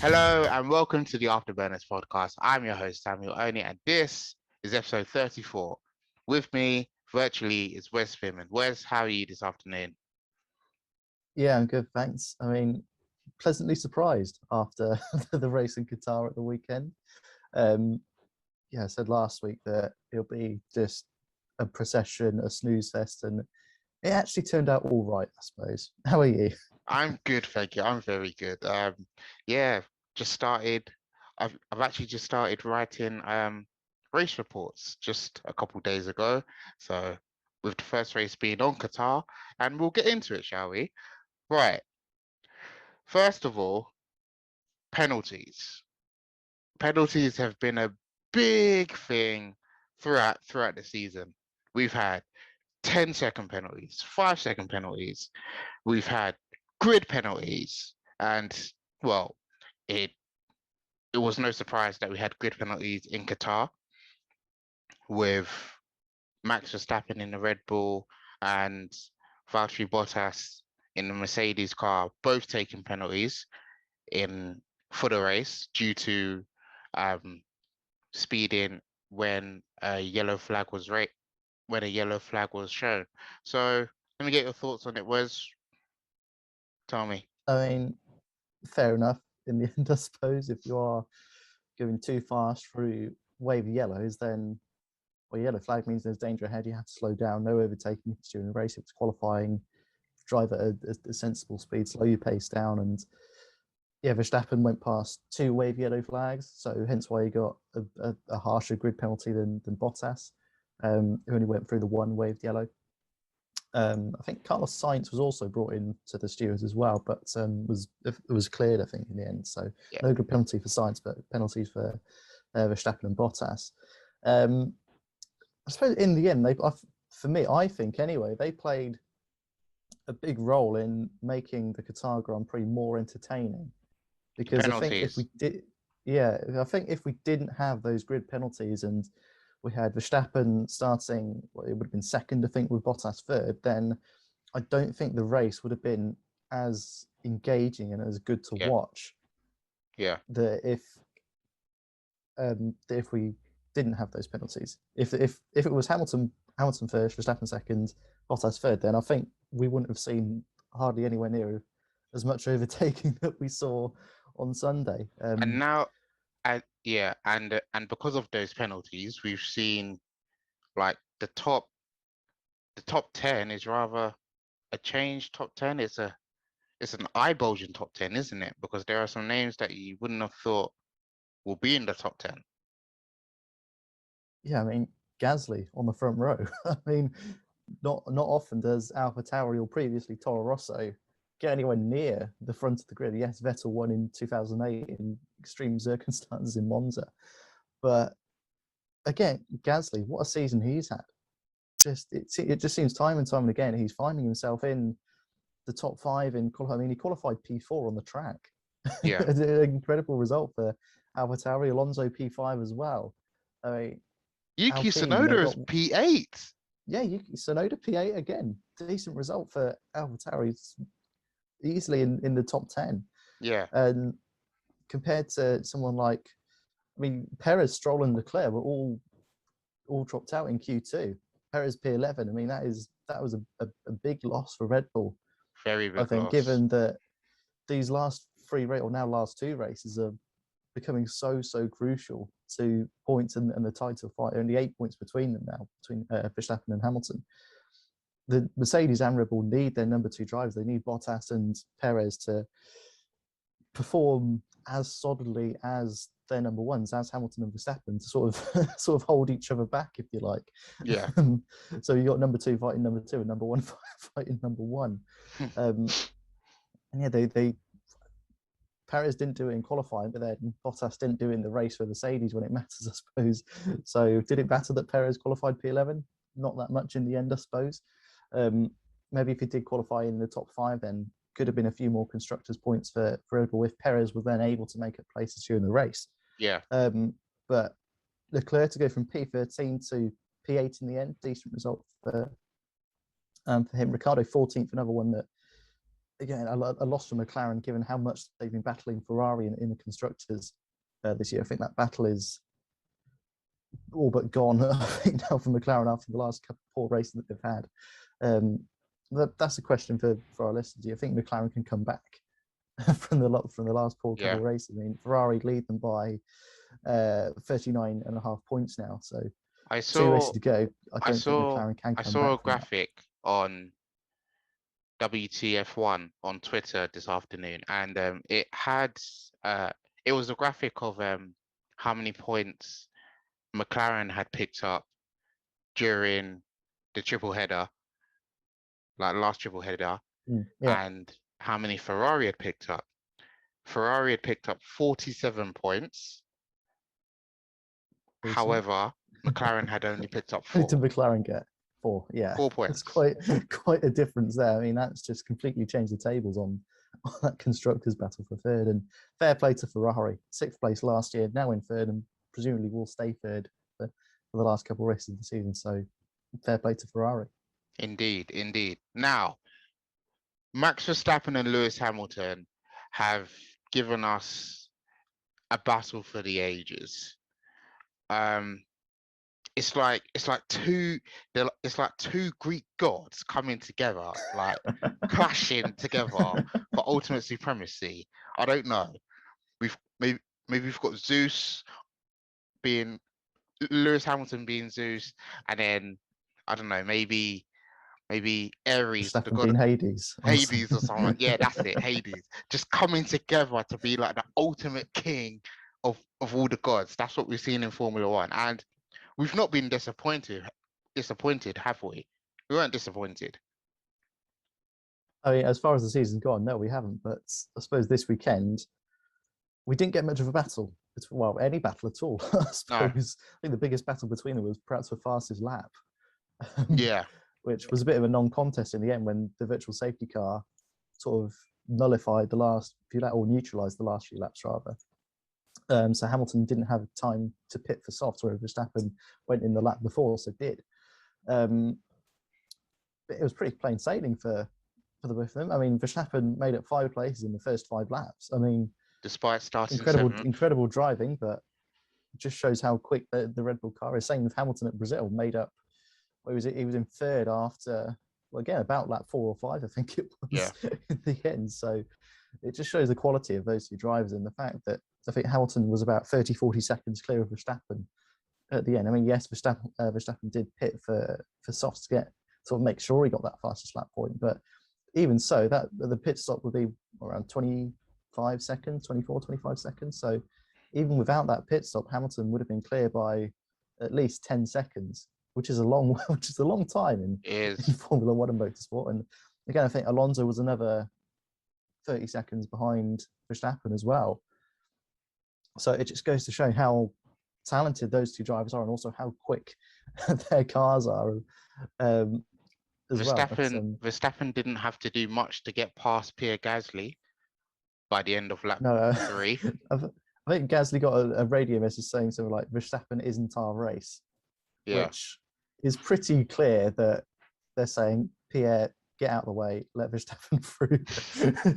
Hello and welcome to the AfterBurners podcast. I'm your host, Samuel Only, and this is episode 34. With me, virtually, is Wes Fimon. Wes, how are you this afternoon? Yeah, I'm good, thanks. I mean, pleasantly surprised after the race in Qatar at the weekend. Um, I said last week that it'll be just a procession, a snooze fest, and it actually turned out all right, I suppose. How are you? I'm good, thank you. I'm very good. Yeah, just started. I've actually just started writing race reports just a couple days ago. So with the first race being on Qatar, and we'll get into it, shall we? Right. First of all, penalties. Penalties have been a big thing throughout the season. We've had 10-second penalties, 5-second penalties. We've had grid penalties, and well, it it was no surprise that we had grid penalties in Qatar with Max Verstappen in the Red Bull and Valterri Bottas in the Mercedes car, both taking penalties in for the race due to um, speeding when a yellow flag was shown. So let me get your thoughts on it. Wes, tell me. I mean, fair enough in the end, I suppose. If you are going too fast through wave yellows, then yellow flag means there's danger ahead. You have to slow down. No overtaking during the race. It's qualifying. Drive at a sensible speed. Slow your pace down. And yeah, Verstappen went past 2 wave yellow flags, so hence why he got a harsher grid penalty than Bottas, who only went through the 1 waved yellow. I think Carlos Sainz was also brought in to the stewards as well, but it was cleared, I think, in the end. So Yeah. no good penalty for Sainz, but penalties for Verstappen and Bottas. I suppose in the end, for me, I think anyway, they played a big role in making the Qatar Grand Prix more entertaining. Because I think if we didn't have those grid penalties and we had Verstappen starting, it would have been second, I think, with Bottas third, then I don't think the race would have been as engaging and as good to watch. Yeah. If we didn't have those penalties, if it was Hamilton first, Verstappen second, Bottas third, then I think we wouldn't have seen hardly anywhere near as much overtaking that we saw on Sunday. And now, and because of those penalties, we've seen like the top 10 is rather a changed top 10. It's an eye-bulging top 10, isn't it? Because there are some names that you wouldn't have thought will be in the top 10. Yeah, I mean, Gasly on the front row. I mean, not often does AlphaTauri or previously Toro Rosso get anywhere near the front of the grid. Yes, Vettel won in 2008 in extreme circumstances in Monza, but again, Gasly, what a season he's had! It just seems time and time and again he's finding himself in the top 5 in qualifying. I mean, he qualified P4 on the track. Yeah, an incredible result for AlphaTauri. Alonso P5 as well. I mean, Yuki Alpine, Tsunoda is P8. Yeah, Yuki Tsunoda P8 again. Decent result for AlphaTauri. Easily in the top 10. Yeah. And compared to someone like, I mean, Perez, Stroll, and Leclerc were all dropped out in Q2. Perez P11. I mean, that was a big loss for Red Bull. Very big I think, loss. given that these last 3 or now last 2 races are becoming so crucial to points and the title fight. Only 8 points between them now, between Verstappen and Hamilton. The Mercedes and Red Bull need their number 2 drivers. They need Bottas and Perez to perform as solidly as their number ones, as Hamilton and Verstappen, to sort of hold each other back, if you like. Yeah. So you got number 2 fighting number 2 and number 1 fighting number 1. And yeah, they Perez didn't do it in qualifying, but then Bottas didn't do it in the race for Mercedes when it matters, I suppose. So did it matter that Perez qualified P11? Not that much in the end, I suppose. Maybe if he did qualify in the top 5, then could have been a few more constructors' points for Red Bull if Perez was then able to make up places during the race. Yeah. But Leclerc to go from P13 to P8 in the end, decent result for him. Ricardo 14th, another one that again, a loss for McLaren, given how much they've been battling Ferrari in the constructors this year. I think that battle is all but gone. I think now for McLaren after the last couple of poor races that they've had. That's a question for our listeners. Do you think McLaren can come back from the last poor couple of races? I mean, Ferrari lead them by 39.5 points now. So I 2 races saw to go. I don't think McLaren can come back. I saw a from that. graphic on WTF1 on Twitter this afternoon, and it had it was a graphic of how many points McLaren had picked up during the triple header, like last triple header, and how many Ferrari had picked up. Ferrari had picked up 47 points. Decent. However, McLaren had only picked up 4. What did McLaren get? 4, yeah. 4 points. It's quite a difference there. I mean, that's just completely changed the tables on that constructors battle for third. And fair play to Ferrari, 6th place last year, now in third, and presumably will stay third for the last couple of races of the season. So fair play to Ferrari. Indeed, indeed. Now, Max Verstappen and Lewis Hamilton have given us a battle for the ages. It's like two Greek gods coming together, like clashing together for ultimate supremacy. I don't know. Maybe we've got Zeus being Lewis Hamilton being Zeus, and then I don't know, maybe Ares, the god being Hades. Hades or something. Yeah, that's it, Hades. Just coming together to be like the ultimate king of all the gods. That's what we've seen in Formula One, and we've not been disappointed, have we? We weren't disappointed. I mean, as far as the season's gone, no, we haven't. But I suppose this weekend, we didn't get much of a battle. Well, any battle at all. I suppose. I think the biggest battle between them was perhaps for fastest lap. Yeah. Which was a bit of a non-contest in the end when the virtual safety car sort of nullified the last few laps, or neutralised the last few laps, rather. So Hamilton didn't have time to pit for softs, whereas Verstappen went in the lap before, so did. But it was pretty plain sailing for the both of them. I mean, Verstappen made it 5 places in the first 5 laps. I mean, despite starting incredible driving, but it just shows how quick the Red Bull car is. Same with Hamilton at Brazil, made up. He was in third after, well, again, about lap 4 or 5, I think it was, in the end. So it just shows the quality of those 2 drivers, and the fact that I think Hamilton was about 30-40 seconds clear of Verstappen at the end. I mean, yes, Verstappen did pit for softs to make sure he got that fastest lap point, but even so, that the pit stop would be around 25 seconds, 24, 25 seconds. So even without that pit stop, Hamilton would have been clear by at least 10 seconds. Which is a long time in Formula One and motorsport. And again, I think Alonso was another 30 seconds behind Verstappen as well. So it just goes to show how talented those 2 drivers are, and also how quick their cars are. Verstappen didn't have to do much to get past Pierre Gasly by the end of lap 3. I think Gasly got a radio message saying something like, "Verstappen isn't our race," which is pretty clear that they're saying, Pierre, get out of the way, let Verstappen through.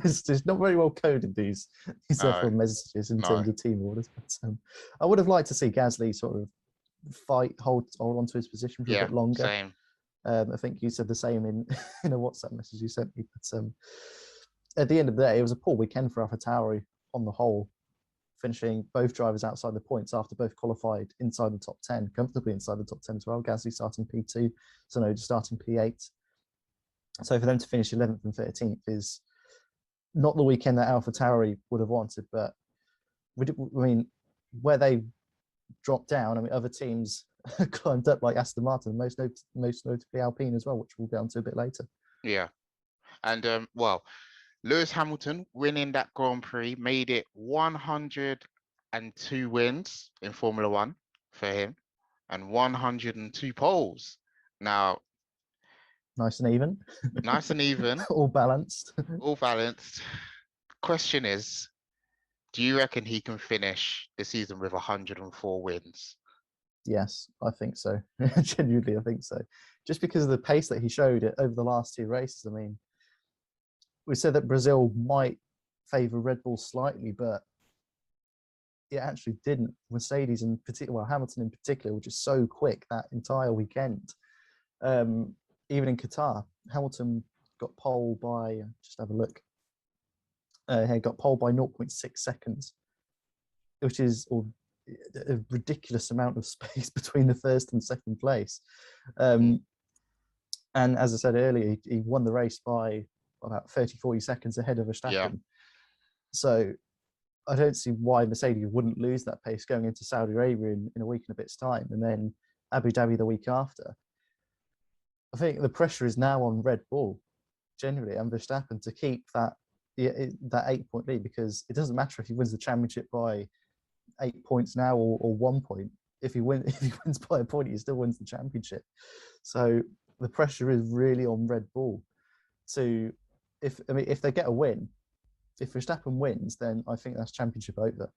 It's not very well coded, these messages in terms of team orders. But I would have liked to see Gasly sort of hold on to his position for a bit longer. Same. I think you said the same in a WhatsApp message you sent me. But at the end of the day, it was a poor weekend for AlphaTauri on the whole, finishing both drivers outside the points after both qualified inside the top 10, comfortably inside the top 10 as well. Gasly starting P2, Tsunoda starting P8. So for them to finish 11th and 13th is not the weekend that AlphaTauri would have wanted, but where they dropped down, I mean, other teams climbed up, like Aston Martin, most notably Alpine as well, which we'll get onto a bit later. Yeah. And Lewis Hamilton winning that Grand Prix made it 102 wins in Formula One for him, and 102 poles. Now, nice and even. Nice and even. All balanced. All balanced. Question is, do you reckon he can finish the season with 104 wins? Yes, I think so. Genuinely, I think so. Just because of the pace that he showed over the last 2 races. I mean, we said that Brazil might favour Red Bull slightly, but it actually didn't. Mercedes in particular, well, Hamilton in particular, which is so quick that entire weekend. Even in Qatar, Hamilton got pole by, just have a look. He got pole by 0.6 seconds, which is a ridiculous amount of space between the first and second place. And as I said earlier, he won the race by about 30, 40 seconds ahead of Verstappen. Yeah. So I don't see why Mercedes wouldn't lose that pace going into Saudi Arabia in a week and a bit's time, and then Abu Dhabi the week after. I think the pressure is now on Red Bull, generally, and Verstappen to keep that 8-point lead, because it doesn't matter if he wins the championship by 8 points now or 1 point. If he wins by a point, he still wins the championship. So the pressure is really on Red Bull to, if they get a win, if Verstappen wins, then I think that's championship over.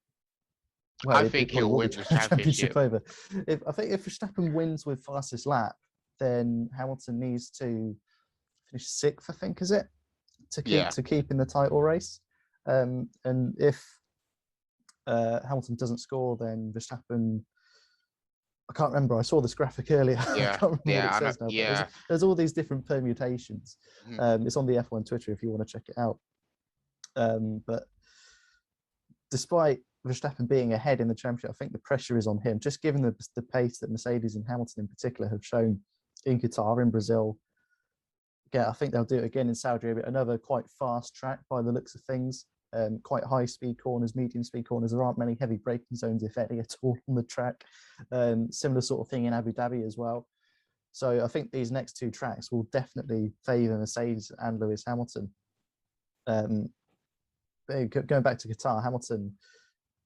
Well, I think he'll win the championship. over. I think if Verstappen wins with fastest lap, then Hamilton needs to finish 6th, I think, is it? To keep in the title race. And if Hamilton doesn't score, then Verstappen, I can't remember. I saw this graphic earlier. Yeah. I can't remember what it says now. Yeah. But there's all these different permutations. It's on the F1 Twitter if you want to check it out. But despite Verstappen being ahead in the championship, I think the pressure is on him, just given the pace that Mercedes and Hamilton in particular have shown in Qatar, in Brazil. Yeah, I think they'll do it again in Saudi Arabia. Another quite fast track by the looks of things. Quite high speed corners, medium speed corners. There aren't many heavy braking zones, if any, at all on the track. Similar sort of thing in Abu Dhabi as well. So I think these next 2 tracks will definitely favour Mercedes and Lewis Hamilton. Going back to Qatar, Hamilton,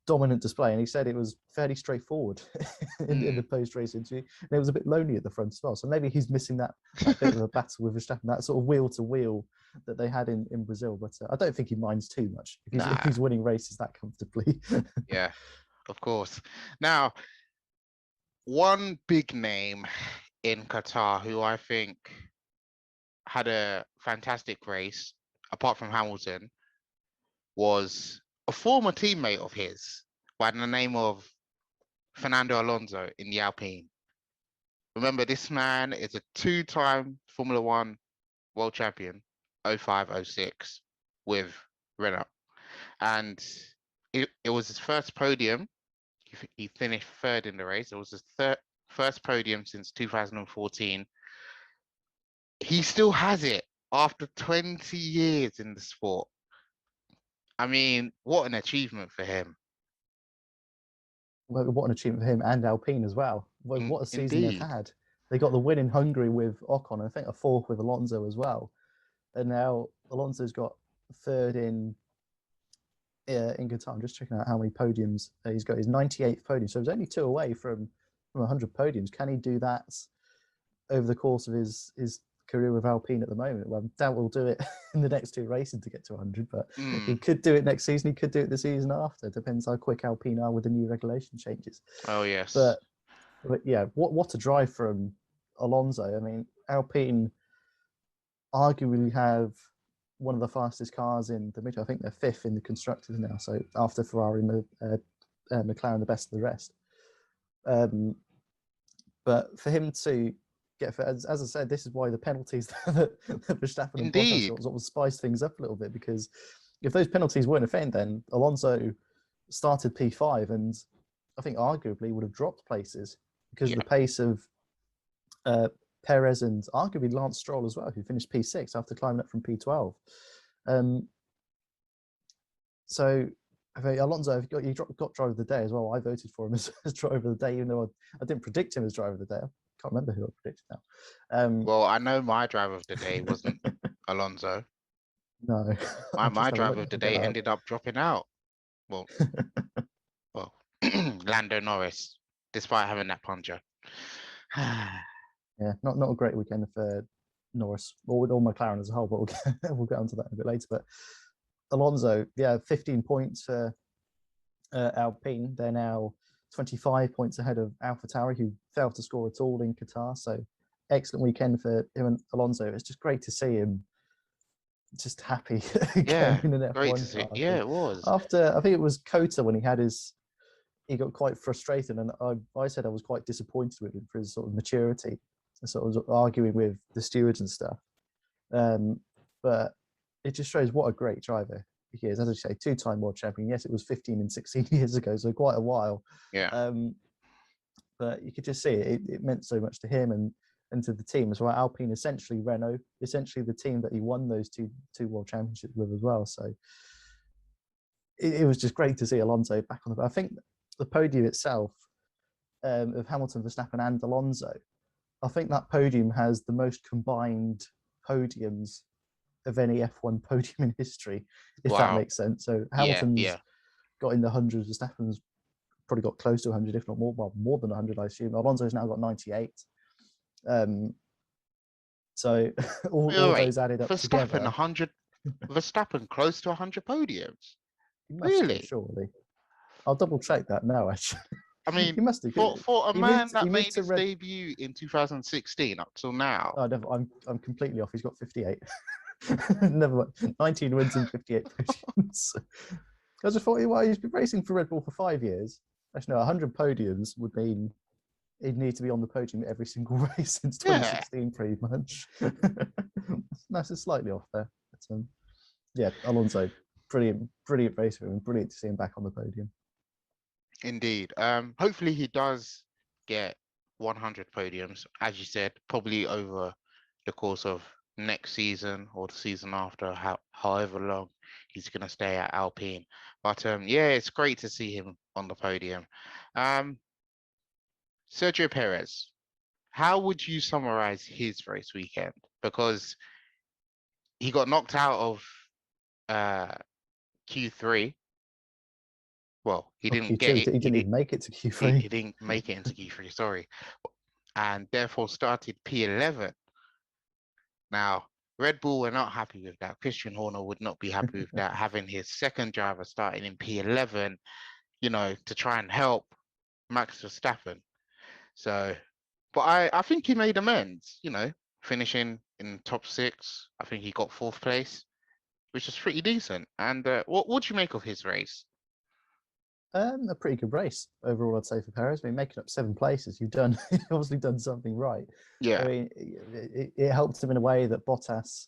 dominant display, and he said it was fairly straightforward in the post-race interview, and it was a bit lonely at the front as well. So maybe he's missing that bit of a battle with Verstappen, that sort of wheel-to-wheel that they had in Brazil. But I don't think he minds too much if he's winning races that comfortably. Yeah, of course. Now, one big name in Qatar who I think had a fantastic race, apart from Hamilton, was a former teammate of his by the name of Fernando Alonso in the Alpine. Remember, this man is a 2-time Formula One world champion, 05, 06, with Renault. And it was his first podium. He finished 3rd in the race. It was his first podium since 2014. He still has it after 20 years in the sport. I mean, what an achievement for him. Well, what an achievement for him and Alpine as well. What a season they've had. They got the win in Hungary with Ocon, I think a 4th with Alonso as well. And now Alonso's got 3rd in Qatar. I'm just checking out how many podiums he's got. His 98th podium. So he's only 2 away from 100 podiums. Can he do that over the course of his career with Alpine at the moment? Well, I doubt we'll do it in the next 2 races to get to 100, but he could do it next season. He could do it the season after. Depends how quick Alpine are with the new regulation changes. Oh, yes. But yeah, what a drive from Alonso. I mean, Alpine arguably have one of the fastest cars in the middle. I think they're 5th in the constructors now. So after Ferrari and McLaren, the best of the rest. But for him to get, as I said, this is why the penalties that Verstappen and Bottas sort of spice things up a little bit, because if those penalties weren't a thing, then Alonso started P5 and I think arguably would have dropped places because of the pace of Perez and arguably Lance Stroll as well, who finished P6 after climbing up from P12. So I mean, Alonso, you got driver of the day as well. I voted for him as driver of the day, even though I didn't predict him as driver of the day. I can't remember who I predicted now. Well, I know my driver of the day wasn't Alonso. No. My driver of the day ended up dropping out. Well, Lando Norris, despite having that puncture. Yeah, not a great weekend for Norris or McLaren as a whole, but we'll get onto that a bit later. But Alonso, 15 points for Alpine. They're now 25 points ahead of AlphaTauri, who failed to score at all in Qatar. So excellent weekend for him and Alonso. It's just great to see him just happy Yeah, again in an great to F1 see. car. Yeah, it was. After, I think it was Kota when he got quite frustrated, and I said I was quite disappointed with him for his sort of maturity, and sort of arguing with the stewards and stuff. But it just shows what a great driver he is. As I say, two-time world champion. Yes, it was 15 and 16 years ago, so quite a while. Yeah. But you could just see it meant so much to him and to the team as well. Alpine, essentially Renault, essentially the team that he won those two world championships with as well. So it was just great to see Alonso back on the. I think the podium itself of Hamilton, Verstappen, and Alonso. I think that podium has the most combined podiums of any F1 podium in history, if that Wow. makes sense. So Yeah, Hamilton's yeah. got in the hundreds, Verstappen's probably got close to 100, if not more, well, more than 100, I assume. Alonso's now got 98. So all Wait, those added up Verstappen together, 100, Verstappen close to 100 podiums. he must do, Really? surely. I'll double check that now, actually. I mean, He must do. for a He man moved. that He moved made to his Red. debut in 2016 up till now. Oh, never, I'm completely off. He's got 58. Never mind. 19 wins and 58 podiums. I just thought, well, he's been racing for Red Bull for 5 years. Actually, no, 100 podiums would mean he'd need to be on the podium every single race since Yeah, 2016, pretty much. That's just slightly off there. But, yeah, Alonso, brilliant race for him. Brilliant to see him back on the podium. indeed. Hopefully he does get 100 podiums, as you said, probably over the course of next season or the season after, however long he's going to stay at Alpine. But yeah, it's great to see him on the podium. Sergio Perez, how would you summarize his race weekend? Because he got knocked out of Q3. Well, he Oh, didn't Q2, get he it. didn't even make it to He Q3. didn't make it into Q3, sorry. And therefore started P11. Now, Red Bull were not happy with that. Christian Horner would not be happy with that, having his second driver starting in P11, to try and help Max Verstappen. So, but I think he made amends, finishing in top 6. I think he got 4th place, which is pretty decent. And what do you make of his race? A pretty good race overall, I'd say, for Perez. I mean, making up 7 places, you've obviously done something right. Yeah, I mean, it helped him in a way that Bottas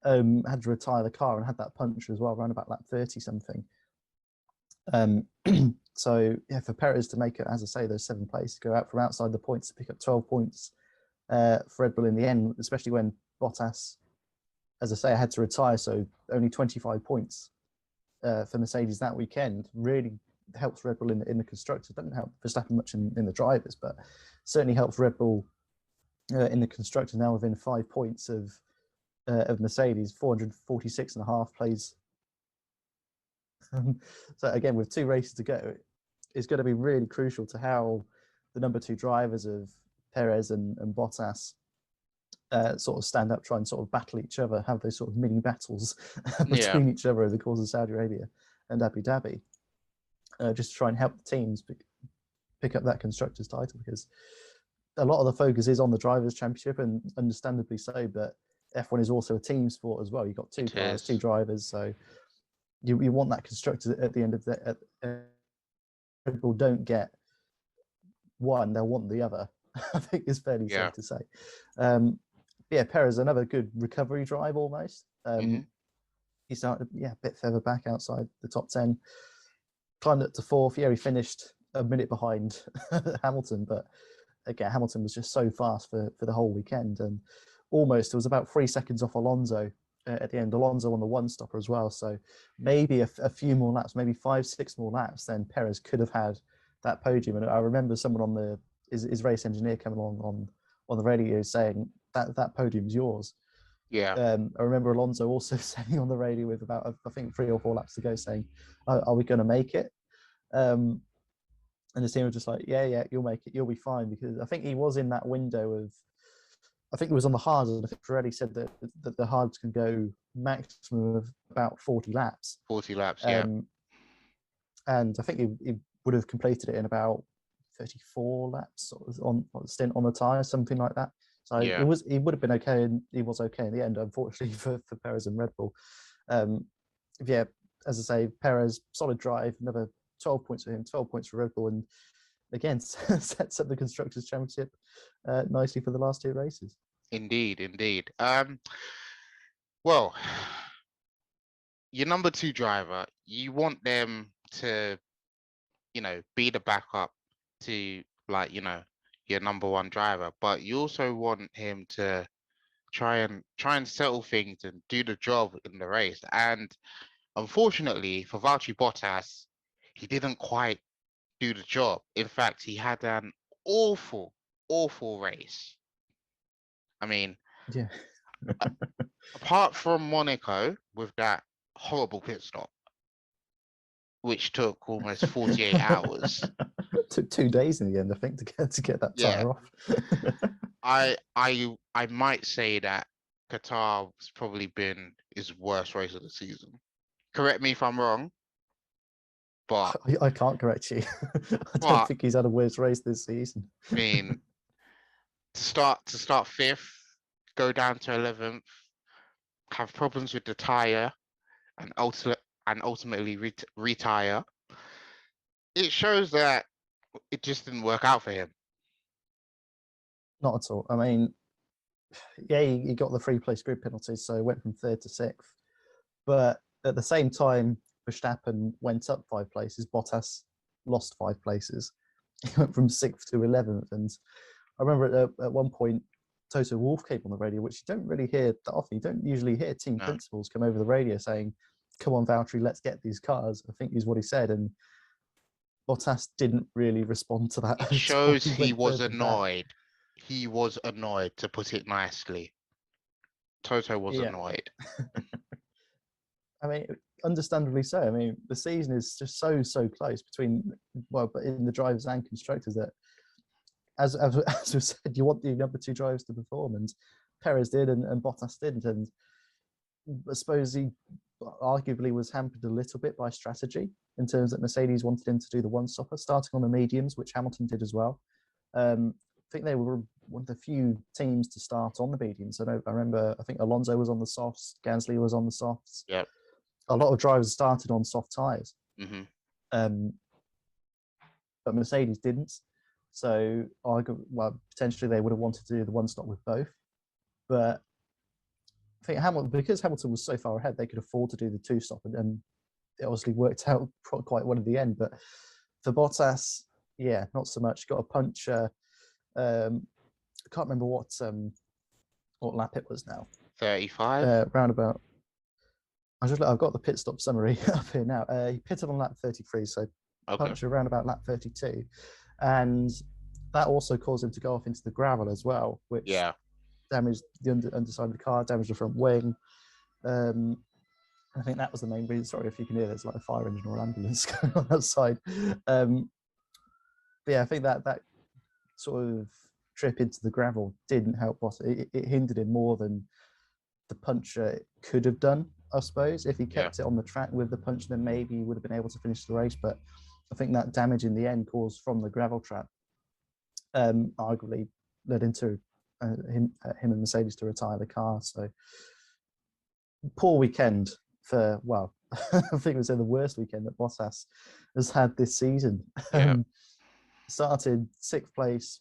had to retire the car and had that puncture as well, around about lap 30 something. So yeah, for Perez to make it, as I say, those 7 places, go out from outside the points to pick up 12 points for Red Bull in the end, especially when Bottas, as I say, had to retire, so only 25 points for Mercedes that weekend, really helps Red Bull in the constructors. Doesn't help Verstappen much in the drivers, but certainly helps Red Bull in the constructors, now within 5 points of Mercedes, 446.5 plays. So again, with 2 races to go, it's going to be really crucial to how the number 2 drivers of Perez and Bottas sort of stand up, try and sort of battle each other, have those sort of mini battles between each other over the course of Saudi Arabia and Abu Dhabi, just to try and help the teams pick up that constructors title, because a lot of the focus is on the drivers' championship, and understandably so, but F1 is also a team sport as well. You've got 2 cars, 2 drivers, so you want that constructor at the end of the Red Bull don't get one, they'll want the other. I think it's fairly safe to say. Yeah, Perez, another good recovery drive almost. He started a bit further back outside the top 10, climbed up to 4th. Yeah, he finished a minute behind Hamilton, but again, Hamilton was just so fast for the whole weekend, and almost it was about 3 seconds off Alonso at the end. Alonso on the 1-stopper as well, so maybe a few more laps, maybe 5-6 more laps, then Perez could have had that podium. And I remember someone on his race engineer coming along on the radio saying that podium's yours. Yeah. I remember Alonso also saying on the radio with about, I think, 3 or 4 laps to go, saying, are we going to make it? And the team was just like, yeah, you'll make it, you'll be fine, because I think he was in that window of, I think it was on the hards, and I think Pirelli said that the hards can go maximum of about 40 laps. 40 laps, yeah. And I think he would have completed it in about 34 laps on stint on the tyre, something like that. So Yeah. he would have been okay, and he was okay in the end, unfortunately for Perez and Red Bull. Yeah, as I say, Perez solid drive, another 12 points for him, 12 points for Red Bull, and again sets up the constructors' championship nicely for the last 2 races. Indeed, indeed. Well, your number 2 driver, you want them to, be the backup to, like, your number 1 driver, but you also want him to try and settle things and do the job in the race. And unfortunately for Valtteri Bottas, he didn't quite do the job. In fact, he had an awful, awful race. I mean, Yeah. apart from Monaco with that horrible pit stop, which took almost 48 hours. Took 2 days in the end, I think, to get that Yeah. tire off. I might say that Qatar has probably been his worst race of the season. Correct me if I'm wrong, but I can't correct you. I don't but think he's had a worse race this season. I mean, to start 5th, go down to 11th, have problems with the tire, and ultimately retire. It shows that it just didn't work out for him. Not at all. I mean, yeah, he got the 3-place grid penalties, so he went from 3rd to 6th. But at the same time, Verstappen went up 5 places. Bottas lost 5 places. He went from 6th to 11th. And I remember at one point, Toto Wolff came on the radio, which you don't really hear that often. You don't usually hear team principals come over the radio saying, "Come on, Valtteri, let's get these cars." I think is what he said. And Bottas didn't really respond to that. It shows he was further back. annoyed. He was annoyed, to put it nicely. Toto was annoyed. I mean, understandably so. I mean, the season is just so close between, but in the drivers and constructors that, as we said, you want the number 2 drivers to perform, and Perez did, and Bottas didn't. And I suppose he arguably was hampered a little bit by strategy in terms that Mercedes wanted him to do the one-stopper, starting on the mediums, which Hamilton did as well. I think they were one of the few teams to start on the mediums. I remember, I think Alonso was on the softs, Gasly was on the softs. Yep. A lot of drivers started on soft tyres. Mm-hmm. But Mercedes didn't. So potentially they would have wanted to do the one-stop with both. But I think because Hamilton was so far ahead, they could afford to do the 2-stop, and it obviously worked out quite well at the end. But for Bottas, yeah, not so much. Got a puncture. I can't remember what lap it was now. 35. Roundabout. I've got the pit stop summary up here now. He pitted on lap 33, so puncture around about lap 32, and that also caused him to go off into the gravel as well, which damaged the underside of the car, damaged the front wing. I think that was the main reason. Sorry if you can hear there's like a fire engine or ambulance going on outside. But yeah, I think that sort of trip into the gravel didn't help Bottas. It hindered him more than the puncture could have done, I suppose. If he kept it on the track with the punch, then maybe he would have been able to finish the race. But I think that damage in the end caused from the gravel trap arguably led into him and Mercedes to retire the car. So poor weekend for, well, I think it was the worst weekend that Bottas has had this season. Started 6th place,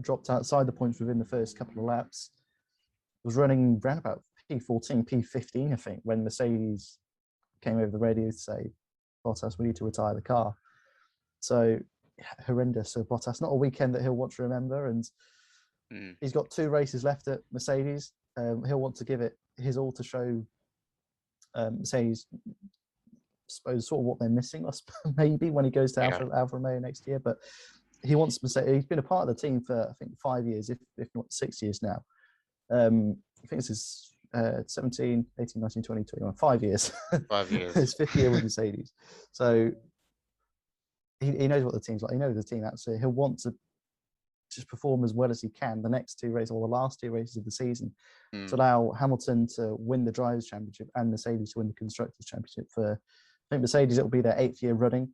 dropped outside the points within the first couple of laps, was running around about P14, P15, I think, when Mercedes came over the radio to say, Bottas, we need to retire the car. So horrendous for Bottas. Not a weekend that he'll want to remember. And he's got 2 races left at Mercedes. He'll want to give it his all to show Mercedes, I suppose, sort of what they're missing, maybe, when he goes to Alfa Romeo next year. But he wants Mercedes. He's been a part of the team for, I think, 5 years, if not 6 years now. I think this is 17, 18, 19, 20, 21, 5 years. 5 years. His 5th year with Mercedes. So he knows what the team's like. He knows the team absolutely. He'll want to just perform as well as he can the next 2 races, or the last 2 races of the season, to allow Hamilton to win the Drivers' Championship and Mercedes to win the Constructors' Championship. For, I think, Mercedes, it will be their 8th year running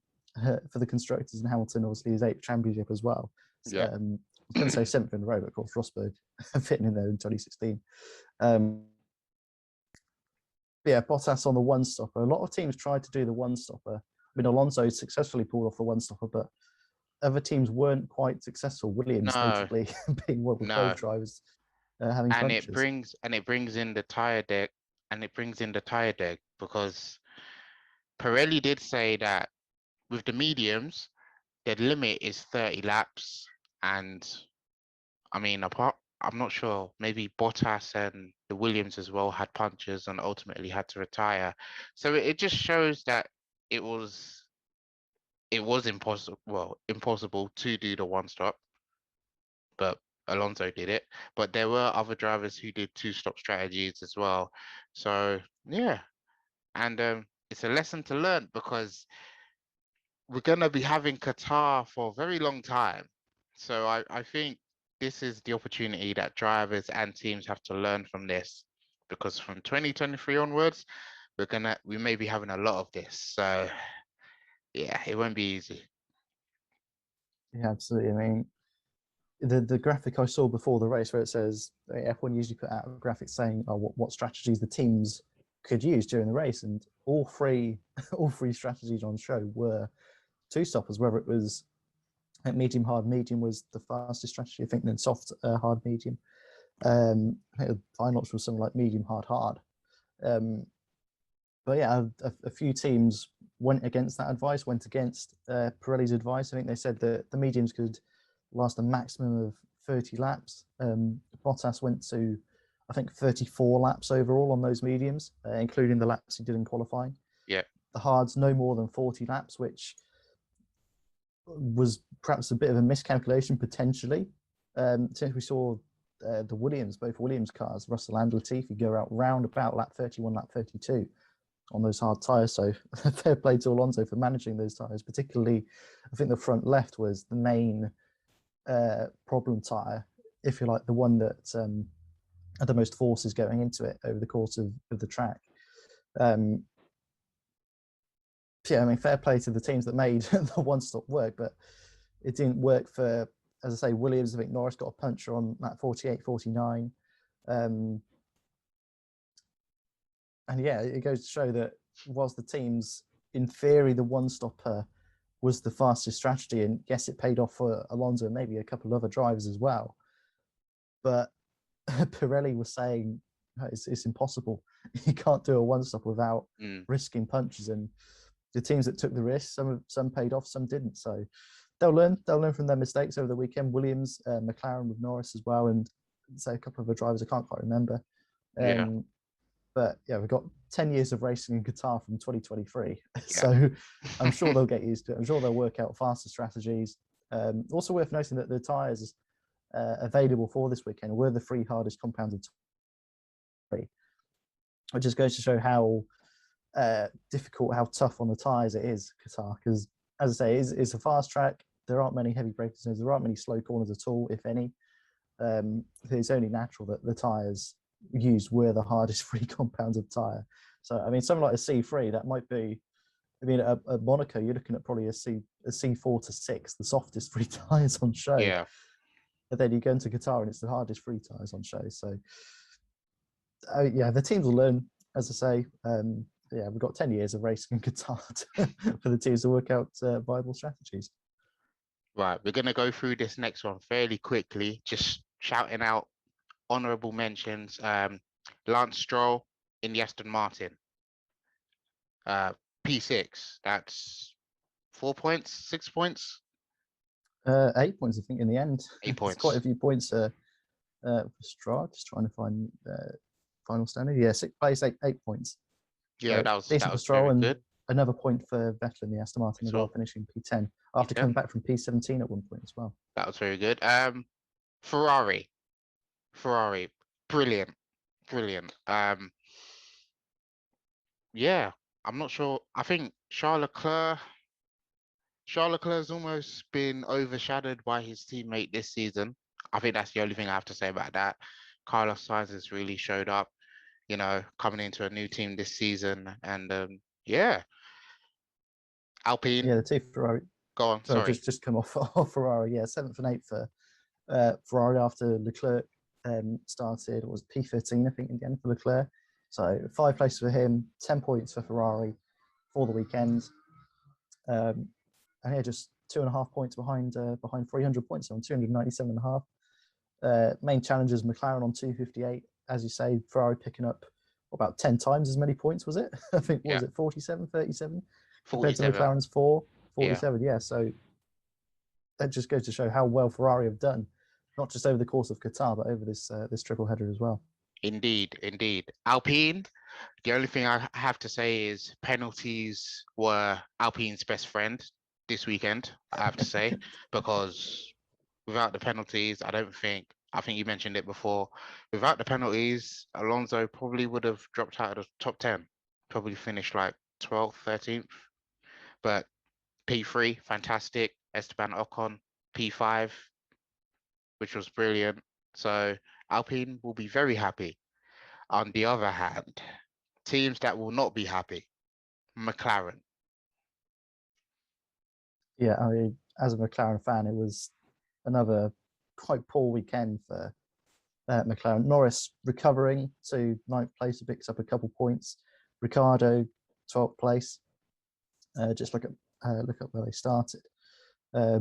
for the Constructors, and Hamilton, obviously, his 8th championship as well. was going to say seventh in a row, but of course Rosberg fitting in there in 2016. Yeah, Bottas on the one stopper. A lot of teams tried to do the one stopper. I mean, Alonso successfully pulled off the one stopper, but other teams weren't quite successful. Williams, No, notably, being one with both no. drivers having And punches. it brings in the tire deck, because Pirelli did say that with the mediums, the limit is 30 laps. And I mean, I'm not sure, maybe Bottas and the Williams as well had punches and ultimately had to retire. So it just shows that it was impossible to do the one stop, but Alonso did it. But there were other drivers who did two stop strategies as well. So yeah, and it's a lesson to learn because we're gonna be having Qatar for a very long time. So I think this is the opportunity that drivers and teams have to learn from this, because from 2023 onwards, we may be having a lot of this. So yeah, it won't be easy. Yeah, absolutely. I mean, the graphic I saw before the race where it says F1 usually put out a graphic saying what strategies the teams could use during the race, and all three strategies on show were two stoppers. Whether it was medium, hard, medium was the fastest strategy, I think, then soft, hard, medium. I think the final option was something like medium, hard, hard. But yeah, a few teams went against that advice, went against Pirelli's advice. I think they said that the mediums could last a maximum of 30 laps. Bottas went to, I think, 34 laps overall on those mediums, including the laps he did in qualifying. Yeah. The hards, no more than 40 laps, which was perhaps a bit of a miscalculation potentially. Since we saw both Williams cars, Russell and Latifi, go out round about lap 31, lap 32 on those hard tyres. So fair play to Alonso for managing those tyres. Particularly, I think the front left was the main problem tyre, if you like, the one that had the most forces going into it over the course of the track. Yeah, I mean, fair play to the teams that made the one-stop work, but it didn't work for, as I say, Williams. I think Norris got a puncture on lap 48, 49. And yeah, it goes to show that whilst the teams, in theory, the one-stopper was the fastest strategy, and yes, it paid off for Alonso and maybe a couple of other drivers as well. But Pirelli was saying it's impossible. You can't do a one-stop without risking punches, and the teams that took the risk, some paid off, some didn't. So they'll learn from their mistakes over the weekend. Williams, McLaren with Norris as well, and say a couple of the drivers I can't quite remember. But yeah, we've got 10 years of racing in Qatar from 2023. Yeah. So I'm sure they'll get used to it. I'm sure they'll work out faster strategies. Also worth noting that the tyres available for this weekend were the three hardest compounded tyres, which just goes to show how difficult, how tough on the tyres it is, Qatar. Because as I say, it's a fast track. There aren't many heavy braking zones. There aren't many slow corners at all, if any. It's only natural that the tyres used were the hardest free compounds of tyre. So I mean, something like a C3, that might be, I mean, at Monaco, you're looking at probably a C4 to 6, the softest free tyres on show. Yeah. And then you go into Qatar and it's the hardest free tyres on show. So yeah, the teams will learn, as I say. Yeah, we've got 10 years of racing in Qatar for the teams to work out viable strategies. Right, we're going to go through this next one fairly quickly, just shouting out honourable mentions. Lance Stroll in the Aston Martin. P6, that's 4 points, 6 points? 8 points, I think, in the end. 8 points. Quite a few points for Stroll. Just trying to find final standing. Yeah, 6th place, 8 points. Yeah, so that was very good. Another point for Vettel in the Aston Martin as well, finishing P10 after coming back from P17 at one point as well. That was very good. Ferrari, brilliant. Yeah, I'm not sure. I think Charles Leclerc's almost been overshadowed by his teammate this season. I think that's the only thing I have to say about that. Carlos Sainz has really showed up, you know, coming into a new team this season, and yeah. Alpine. Yeah, the two Ferrari. Go on. Sorry. Just come off Ferrari. Yeah, 7th and 8th for Ferrari after Leclerc started, was P13, I think, in the end for Leclerc. So 5 places for him, 10 points for Ferrari for the weekend. And yeah, just 2.5 points behind 300 points on 297.5. Main challengers, McLaren on 258. As you say, Ferrari picking up about 10 times as many points, was it? I think, what was it, 47, 37? Compared to 47. McLaren's 47, yeah. So that just goes to show how well Ferrari have done, not just over the course of Qatar, but over this triple header as well. Indeed, indeed. Alpine, the only thing I have to say is penalties were Alpine's best friend this weekend, I have to say, because without the penalties, I think you mentioned it before, without the penalties, Alonso probably would have dropped out of the top 10, probably finished like 12th, 13th. But P3, fantastic. Esteban Ocon, P5, which was brilliant. So Alpine will be very happy. On the other hand, teams that will not be happy, McLaren. Yeah, I mean, as a McLaren fan, it was another quite poor weekend for McLaren. Norris recovering to 9th place, he picks up a couple points. Ricciardo, 12th place. Just look up where they started. I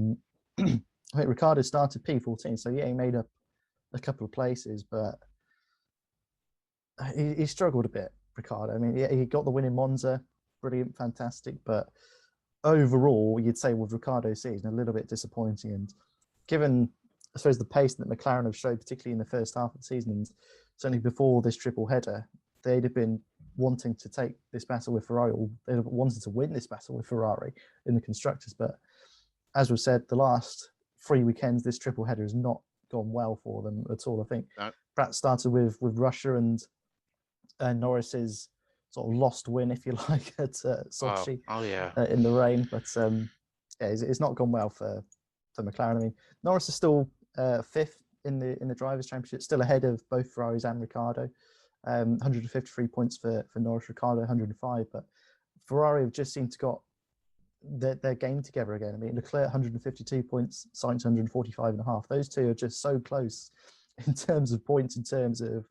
think Ricciardo started P14, so yeah, he made up a couple of places, but he struggled a bit, Ricciardo. I mean, he got the win in Monza, brilliant, fantastic, but overall, you'd say with Ricciardo's season, a little bit disappointing. And given, I suppose, the pace that McLaren have showed, particularly in the first half of the season, and certainly before this triple header, they'd have been wanting to take this battle with Ferrari, or they'd have wanted to win this battle with Ferrari in the constructors. But as we've said, the last 3 weekends, this triple header has not gone well for them at all. I think Pratt started with Russia and Norris's sort of lost win, if you like, at Sochi in the rain. But yeah, it's not gone well for McLaren. I mean, Norris is still 5th in the Drivers' Championship, still ahead of both Ferraris and Ricciardo. 153 points for Norris, Ricciardo 105. But Ferrari have just seemed to got their game together again. I mean, Leclerc 152 points, Sainz 145.5. Those two are just so close in terms of points, in terms of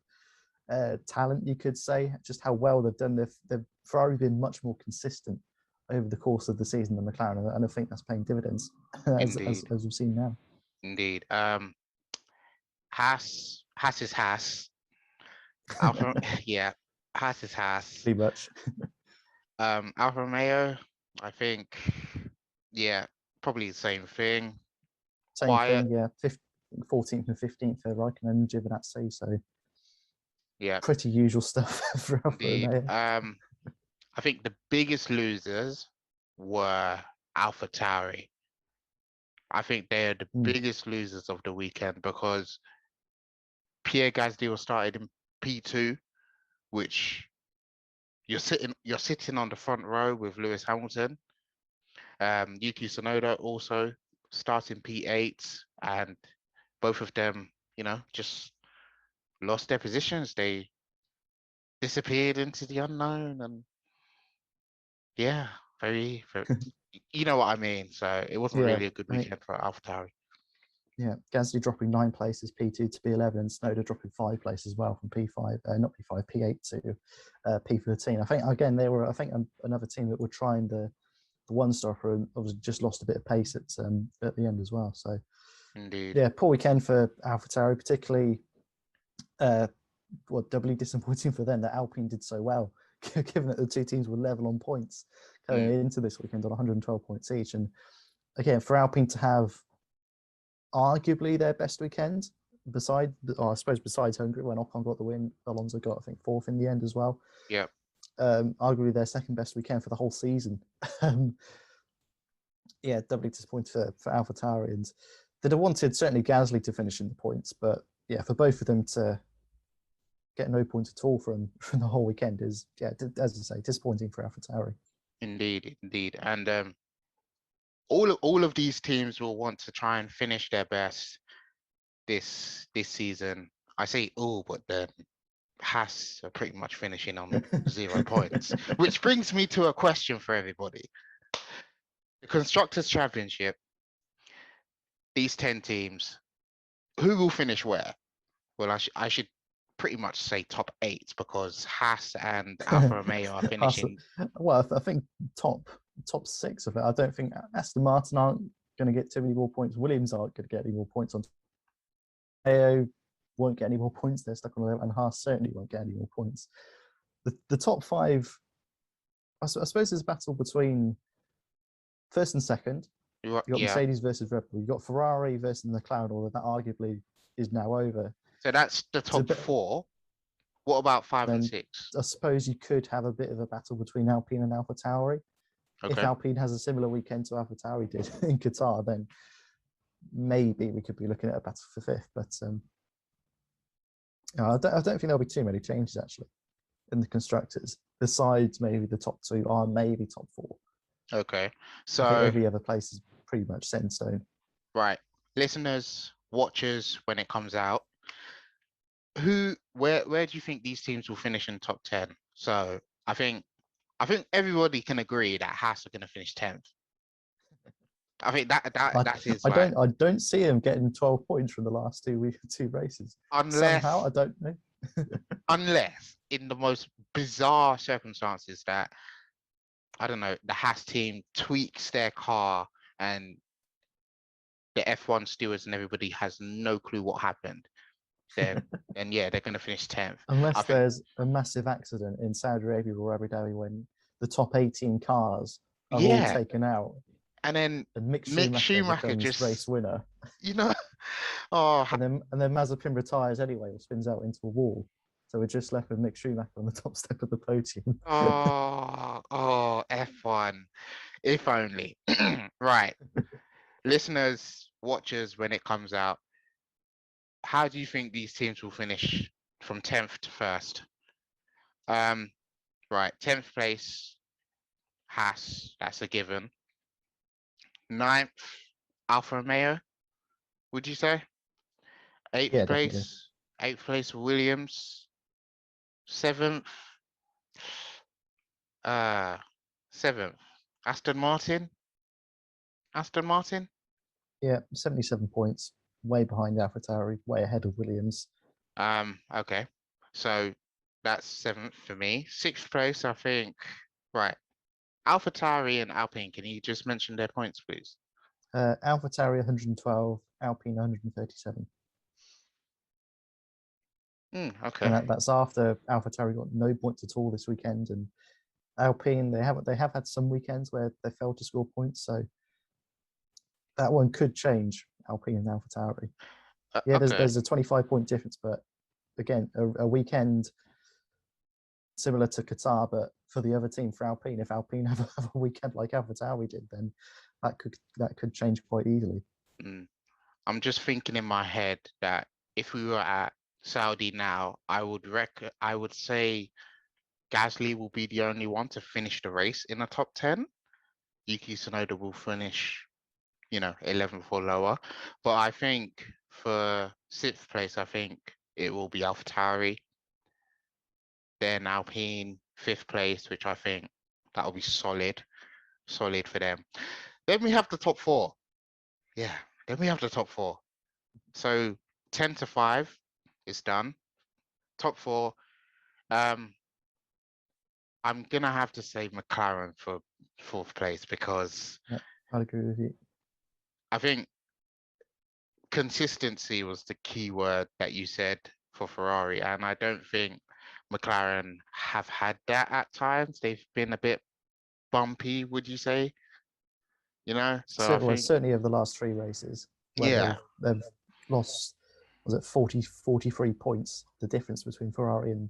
talent, you could say, just how well they've done. They've Ferrari been much more consistent over the course of the season than McLaren, and I think that's paying dividends as we've seen now. Indeed. Haas is Haas. Alfa, yeah, Haas is Haas. Pretty much. Alfa Romeo, I think, yeah, probably the same thing. Same thing, yeah. 14th and 15th for Raikkonen and Giovinazzi, so yeah, pretty usual stuff for Alfa Romeo. I think the biggest losers were AlphaTauri. I think they're the biggest losers of the weekend, because Pierre Gasly was started in P2, which you're sitting on the front row with Lewis Hamilton. Yuki Tsunoda also starting P8, and both of them, just lost their positions. They disappeared into the unknown, and yeah, very, very, you know what I mean. So it wasn't really a good weekend for AlphaTauri. Yeah, Gasly dropping 9 places, P2 to P11, and Tsunoda dropping 5 places as well from P5, not P5, P8 to P13. I think again I think another team that were trying the one stopper and obviously just lost a bit of pace at the end as well. So indeed, yeah, poor weekend for AlphaTauri, particularly. Doubly disappointing for them that Alpine did so well, given that the two teams were level on points going into this weekend on 112 points each. And again, for Alpine to have arguably their best weekend, besides Hungary, when Ocon got the win, Alonso got, I think, 4th in the end as well. Yeah. Arguably their second best weekend for the whole season. Yeah, doubly disappointed for AlphaTauri, and they'd have wanted certainly Gasly to finish in the points, but yeah, for both of them to get no points at all from the whole weekend is, yeah, as I say, disappointing for AlphaTauri. Indeed. And all of these teams will want to try and finish their best this season. I say all, but then Haas are pretty much finishing on 0 points, which brings me to a question for everybody. The Constructors' Championship, these 10 teams, who will finish where? Well, I should pretty much say top 8 because Haas and Alfa Romeo are finishing. Well, I think top 6 of it. I don't think Aston Martin aren't going to get too many more points. Williams aren't going to get any more points. On AO won't get any more points. They're stuck on 11, and Haas certainly won't get any more points. The top 5, I suppose, is a battle between first and second. You got Yeah. Mercedes versus Red Bull. You got Ferrari versus McLaren, although that arguably is now over. So that's the top 4. What about 5 and 6? I suppose you could have a bit of a battle between Alpine and AlphaTauri. Okay. If Alpine has a similar weekend to AlphaTauri did in Qatar, then maybe we could be looking at a battle for 5th. But I don't think there'll be too many changes actually in the constructors. Besides maybe the top 2 are maybe top 4. Okay, so I think every other place is pretty much set in stone. Right, listeners, watchers, when it comes out, where do you think these teams will finish in top 10? So I think everybody can agree that Haas are going to finish 10th. I think that is I don't see him getting 12 points from the last 2 races. Unless somehow, I don't know. Unless in the most bizarre circumstances that, I don't know, the Haas team tweaks their car and the F1 stewards and everybody has no clue what happened, then yeah, they're going to finish 10th. Unless there's a massive accident in Saudi Arabia or Abu Dhabi when the top 18 cars are all taken out. And then Mick Schumacher becomes just race winner. Oh, and then Mazepin retires anyway or spins out into a wall. So we're just left with Mick Schumacher on the top step of the podium. oh, F1. If only. Right. Listeners, watchers, when it comes out, how do you think these teams will finish from 10th to 1st? Right, 10th place, Haas, that's a given. 9th, Alfa Romeo, would you say? 8th place, definitely. 8th place, Williams. 7th, 7th, Aston Martin. Yeah, 77 points, way behind AlphaTauri, way ahead of Williams. Okay, so that's 7th for me. 6th place, I think. Right, AlphaTauri and Alpine. Can you just mention their points, please? AlphaTauri 112, Alpine 137. Okay. And that's after AlphaTauri got no points at all this weekend, and Alpine they have had some weekends where they failed to score points, so that one could change. Alpine and AlphaTauri. Yeah, okay. There's a 25-point difference, but again, a weekend similar to Qatar, but for the other team, for Alpine, if Alpine have a weekend like AlphaTauri did, then that could change quite easily. I'm just thinking in my head that if we were at Saudi now, I would say Gasly will be the only one to finish the race in the top 10. Yuki Tsunoda will finish, 11th or lower. But I think for 6th place, I think it will be AlphaTauri. Then Alpine, 5th place, which I think that'll be solid for them. Then we have the top 4. Yeah, then we have the top 4. So 10 to 5 is done. Top 4. I'm gonna have to say McLaren for 4th place because I'd agree with you. I think consistency was the key word that you said for Ferrari, and I don't think McLaren have had that at times. They've been a bit bumpy, would you say? So certainly over the last 3 races. Yeah, they've lost. Was it 43 points? The difference between Ferrari and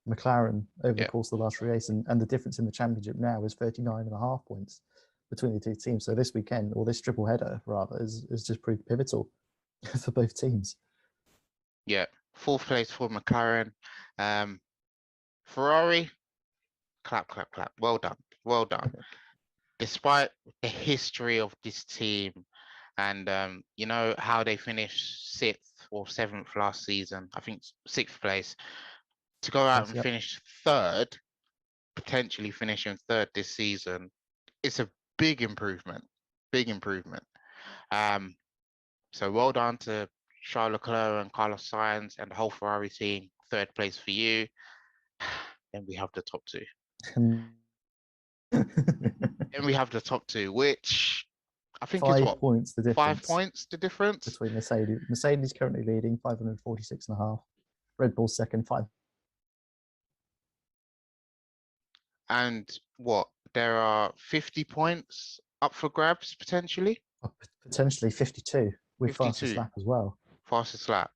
McLaren over the course of the last 3 races, and the difference in the championship now is 39.5 points between the 2 teams. So this weekend, or this triple header rather, is just proved pivotal for both teams. Yeah, 4th place for McLaren. Ferrari, clap, clap, clap. Well done. Despite the history of this team and how they finished 6th or 7th last season, I think 6th place, to go out and finish 3rd, potentially finishing 3rd this season, it's a big improvement. So well done to Charles Leclerc and Carlos Sainz and the whole Ferrari team, third place for you. Then we have the top two. Then we have the top two, which I think is 5 what, points the 5 difference points the difference. between Mercedes. Mercedes currently leading 546.5. Red Bull second, 5. And what, there are 50 points up for grabs potentially? Potentially 52 with fastest 52, lap as well. fastest lap,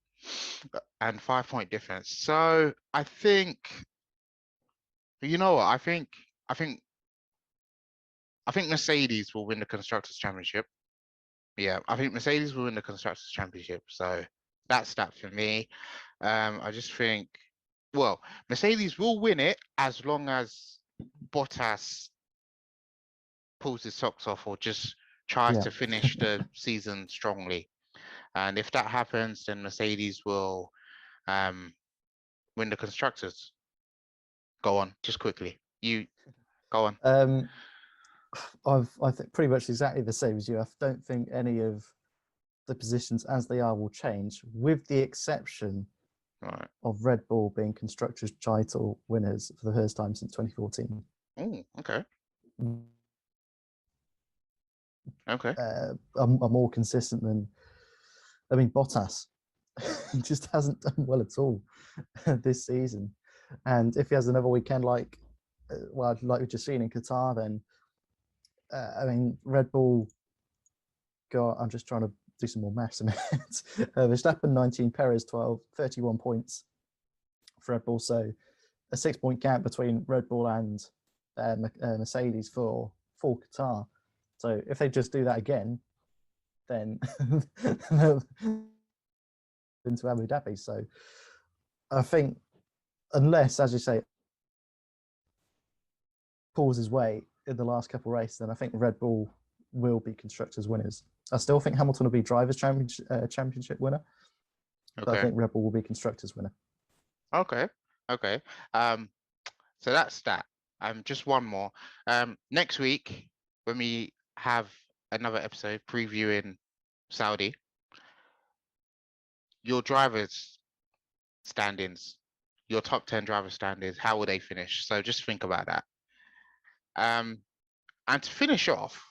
and 5-point difference. So I think, you know what, I think Mercedes will win the Constructors' Championship. Yeah, I think Mercedes will win the Constructors' Championship. So that's that for me. I just think, well, Mercedes will win it as long as Bottas pulls his socks off or just tries to finish the season strongly. And if that happens, then Mercedes will win the Constructors. Go on, just quickly. You go on. I think pretty much exactly the same as you. I don't think any of the positions as they are will change, with the exception of Red Bull being constructors' title winners for the first time since 2014. Oh, okay. Okay. Are more consistent than, Bottas just hasn't done well at all this season. And if he has another weekend like we've just seen in Qatar, then Red Bull I'm just trying to do some more maths in it. Verstappen 19, Perez 12, 31 points for Red Bull. So a 6-point gap between Red Bull and Mercedes for Qatar. So if they just do that again, then into Abu Dhabi. So I think, unless, as you say, pulls his way in the last couple of races, then I think Red Bull will be constructors winners. I still think Hamilton will be drivers championship winner, but I think Red Bull will be constructors winner. Okay. So that's that. Just one more. Next week when we have another episode previewing Saudi, your drivers standings, your top 10 driver standings, how will they finish? So just think about that. And to finish off,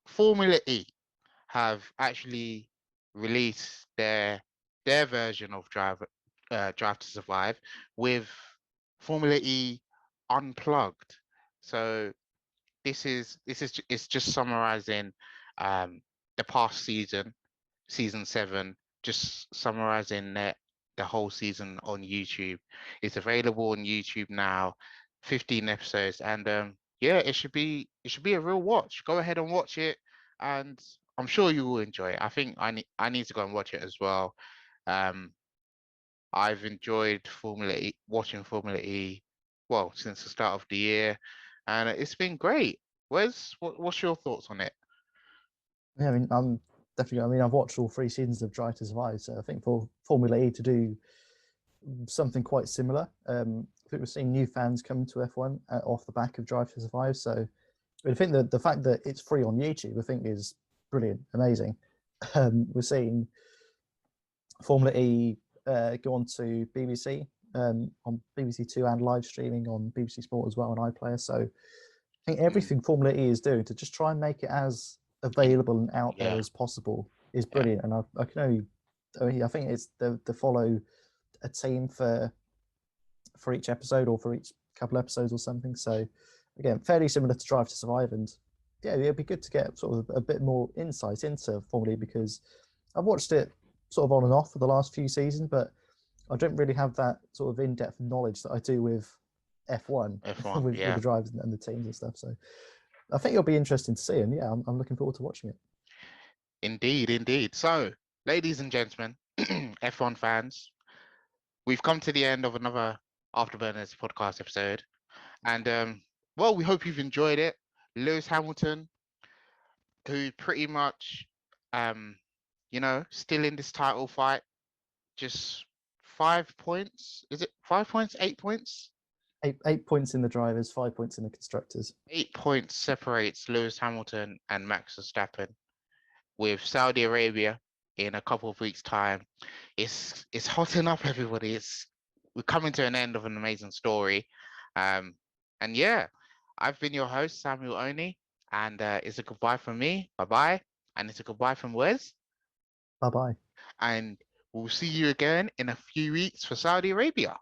Formula E have actually released their version of Drive to Survive with Formula E Unplugged. So it's just summarizing the past season, season 7, just summarizing the whole season on YouTube. It's available on YouTube now, 15 episodes, and yeah, it should be a real watch. Go ahead and watch it, and I'm sure you will enjoy it. I think I need to go and watch it as well. I've enjoyed watching Formula E, well, since the start of the year, and it's been great. What's your thoughts on it? Yeah, I'm definitely. I've watched all 3 seasons of Drive to Survive, so I think for Formula E to do something quite similar, I think we're seeing new fans come to F1 off the back of Drive to Survive. So I think that the fact that it's free on YouTube, I think, is brilliant, amazing. We're seeing Formula E go on to BBC on BBC Two and live streaming on BBC Sport as well on iPlayer. So I think everything Formula E is doing to just try and make it as available and out there as possible is brilliant. And I can only, I think it's they follow a team for each episode or for each couple episodes or something. So again, fairly similar to Drive to Survive. And yeah, it'd be good to get sort of a bit more insight into Formula E, because I've watched it sort of on and off for the last few seasons, but I don't really have that sort of in-depth knowledge that I do with F1, with the drivers and the teams and stuff. So I think it'll be interesting to see, and yeah, I'm looking forward to watching it. Indeed. So, ladies and gentlemen, F1 fans, we've come to the end of another AfterBurners podcast episode, and well, we hope you've enjoyed it. Lewis Hamilton, who pretty much, still in this title fight, just 5 points. Is it 5 points? 8 points? 8 points in the drivers, 5 points in the constructors. 8 points separates Lewis Hamilton and Max Verstappen, with Saudi Arabia in a couple of weeks' time. It's hotting up, everybody. We're coming to an end of an amazing story. Um, and yeah, I've been your host, Samuel Oni, and it's a goodbye from me. Bye bye. And it's a goodbye from Wes. Bye bye. And we'll see you again in a few weeks for Saudi Arabia.